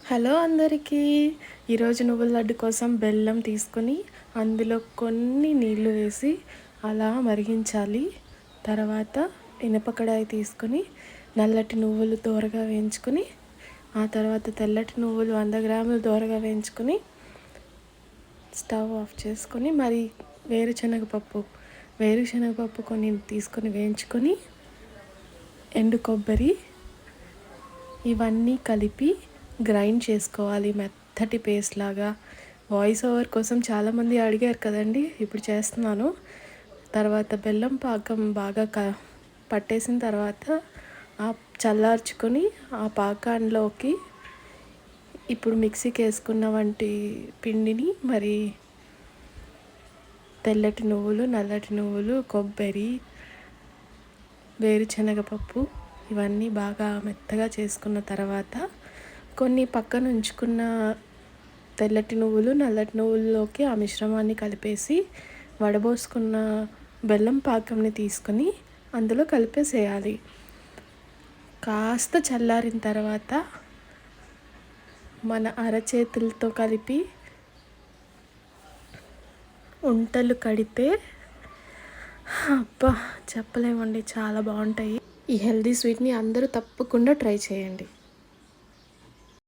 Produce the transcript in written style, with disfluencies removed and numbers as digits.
Hello అందరికీ. ఈరోజు నువ్వుల లడ్డు కోసం బెల్లం తీసుకొని అందులో కొన్ని నీళ్లు వేసి అలా మరిగించాలి. తర్వాత ఇనప కడాయి తీసుకొని నల్లటి నువ్వులు దోరగా వేయించుకొని, ఆ తర్వాత తెల్లటి నువ్వులు 100 గ్రాములు దోరగా వేయించుకొని స్టవ్ ఆఫ్ చేసుకొని, మరి వేరుశనగపప్పు కొన్ని తీసుకొని వేయించుకొని, ఎండు కొబ్బరి ఇవన్నీ కలిపి గ్రైండ్ చేసుకోవాలి మెత్తటి పేస్ట్ లాగా. వాయిస్ ఓవర్ కోసం చాలామంది అడిగారు కదండి, ఇప్పుడు చేస్తున్నాను. తర్వాత బెల్లం పాకం బాగా పట్టేసిన తర్వాత చల్లార్చుకొని ఆ పాకంలోకి ఇప్పుడు మిక్సీకి వేసుకున్న వంటి పిండిని, మరి తెల్లటి నువ్వులు, నల్లటి నువ్వులు, కొబ్బరి, వేరుశనగపప్పు ఇవన్నీ బాగా మెత్తగా చేసుకున్న తర్వాత కొన్ని పక్కన ఉంచుకున్న తెల్లటి నువ్వులు, నల్లటి నువ్వుల్లోకి ఆ మిశ్రమాన్ని కలిపేసి వడబోసుకున్న బెల్లం పాకంని తీసుకొని అందులో కలిపేసేయాలి. కాస్త చల్లారిన తర్వాత మన అరచేతులతో కలిపి ఉంటలు కడితే అబ్బా చెప్పలేమండి, చాలా బాగుంటాయి. ఈ హెల్దీ స్వీట్ని అందరూ తప్పకుండా ట్రై చేయండి.